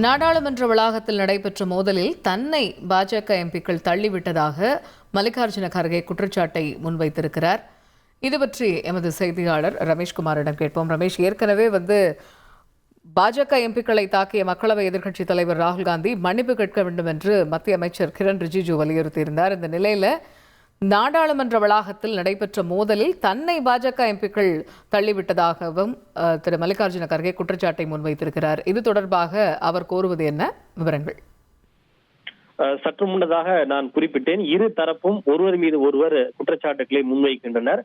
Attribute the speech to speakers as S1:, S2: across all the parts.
S1: நாடாளுமன்ற வளாகத்தில் நடைபெற்ற மோதலில் தன்னை பாஜக எம்பிக்கள் தள்ளிவிட்டதாக மல்லிகார்ஜுன கர்கே குற்றச்சாட்டை முன்வைத்திருக்கிறார். இது பற்றி எமது செய்தியாளர் ரமேஷ்குமாரிடம் கேட்போம். ரமேஷ், ஏற்கனவே பாஜக எம்பிக்களை தாக்கிய மக்களவை எதிர்க்கட்சித் தலைவர் ராகுல் காந்தி மன்னிப்பு கேட்க வேண்டும் என்று மத்திய அமைச்சர் கிரண் ரிஜிஜு வலியுறுத்தியிருந்தார். இந்த நிலையில் நாடாளுமன்ற வளாகத்தில் நடைபெற்ற மோதலில் தன்னை பாஜக எம்பிக்கள் தள்ளிவிட்டதாகவும் திரு மல்லிகார்ஜுன கர்கே குற்றச்சாட்டை முன்வைத்திருக்கிறார். இது தொடர்பாக அவர் கோருவது என்ன? விவரங்கள்.
S2: சற்று முன்னதாக நான் குறிப்பிட்டேன், இரு தரப்பும் ஒருவர் மீது ஒருவர் குற்றச்சாட்டுகளை முன்வைக்கின்றனர்.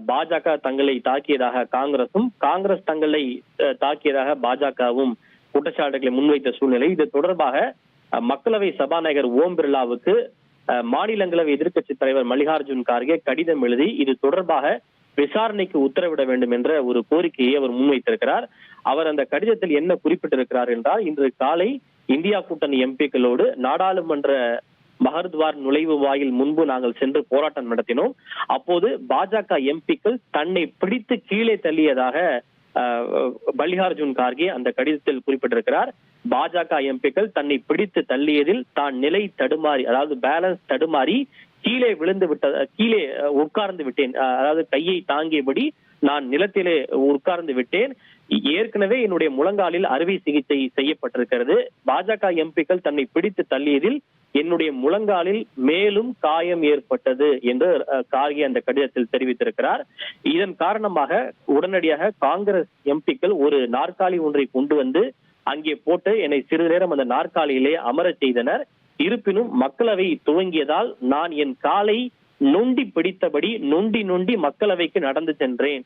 S2: பாஜக தங்களை தாக்கியதாக காங்கிரசும், காங்கிரஸ் தங்களை தாக்கியதாக பாஜகவும் குற்றச்சாட்டுகளை முன்வைத்த சூழ்நிலை. இது தொடர்பாக மக்களவை சபாநாயகர் ஓம் பிர்லாவுக்கு மாநிலங்களவை எதிர்க்கட்சி தலைவர் மல்லிகார்ஜுன் கார்கே கடிதம் எழுதி இது தொடர்பாக விசாரணைக்கு உத்தரவிட வேண்டும் என்ற ஒரு கோரிக்கையை அவர் முன்வைத்திருக்கிறார். அவர் அந்த கடிதத்தில் என்ன குறிப்பிட்டிருக்கிறார் என்றால், இன்று காலை இந்தியா கூட்டணி எம்பிக்களோடு நாடாளுமன்ற மஹர்த்வார் நுழைவு வாயில் முன்பு நாங்கள் சென்று போராட்டம் நடத்தினோம். அப்போது பாஜக எம்பிக்கள் தன்னை பிடித்து கீழே தள்ளியதாக மல்லிகார்ஜுன் கார்கே அந்த கடிதத்தில் குறிப்பிட்டிருக்கிறார். பாஜக எம்பிக்கள் தன்னை பிடித்து தள்ளியதில் தான் நிலை தடுமாறி, அதாவது பேலன்ஸ் தடுமாறி கீழே உட்கார்ந்து விட்டேன். அதாவது கையை தாங்கியபடி நான் நிலத்திலே உட்கார்ந்து விட்டேன். ஏற்கனவே என்னுடைய முழங்காலில் அறுவை சிகிச்சை செய்யப்பட்டிருக்கிறது. பாஜக எம்பிக்கள் தன்னை பிடித்து தள்ளியதில் என்னுடைய முழங்காலில் மேலும் காயம் ஏற்பட்டது என்று கார்கே அந்த கடிதத்தில் தெரிவித்திருக்கிறார். இதன் காரணமாக உடனடியாக காங்கிரஸ் எம்பிக்கள் ஒரு நாற்காலி ஒன்றை கொண்டு வந்து அங்கே போட்டு என்னை சிறிது நேரம் அந்த நாற்காலியிலே அமர செய்தனர். இருப்பினும் மக்களவை துவங்கியதால் நான் என் காலை நொண்டி பிடித்தபடி நொண்டி மக்களவைக்கு நடந்து சென்றேன்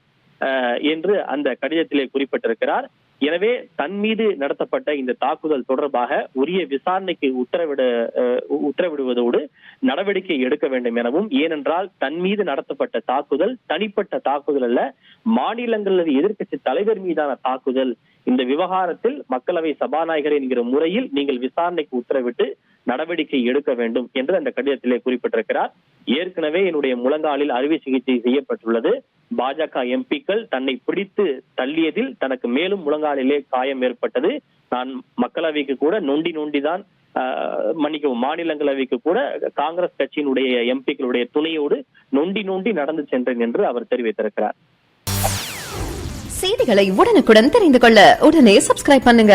S2: என்று அந்த கடிதத்திலே குறிப்பிட்டிருக்கிறார். எனவே தன் மீது நடத்தப்பட்ட இந்த தாக்குதல் தொடர்பாக உரிய விசாரணைக்கு உத்தரவிடுவதோடு நடவடிக்கை எடுக்க வேண்டும் எனவும், ஏனென்றால் தன் மீது நடத்தப்பட்ட தாக்குதல் தனிப்பட்ட தாக்குதல் அல்ல, மாநிலங்களவை எதிர்க்கட்சி தலைவர் மீதான தாக்குதல். இந்த விவகாரத்தில் மக்களவை சபாநாயகர் என்கிற முறையில் நீங்கள் விசாரணைக்கு உத்தரவிட்டு நடவடிக்கை எடுக்க வேண்டும் என்று அந்த கடிதத்திலே குறிப்பிட்டிருக்கிறார். ஏற்கனவே என்னுடைய முழங்காலில் அறுவை சிகிச்சை செய்யப்பட்டுள்ளது. பாஜக எம்பிக்கள் தன்னை பிடித்து தள்ளியதில் தனக்கு மேலும் முழங்காலிலே காயம் ஏற்பட்டது. நான் மக்களவைக்கு கூட நொண்டிதான் மன்னிக்கவும், மாநிலங்களவைக்கு கூட காங்கிரஸ் கட்சியினுடைய எம்பிக்களுடைய துணையோடு நொண்டி நடந்து சென்றேன் என்று அவர் தெரிவித்திருக்கிறார்.
S3: செய்திகளை உடனுக்குடன் தெரிந்து கொள்ள உடனே சப்ஸ்கிரைப் பண்ணுங்க.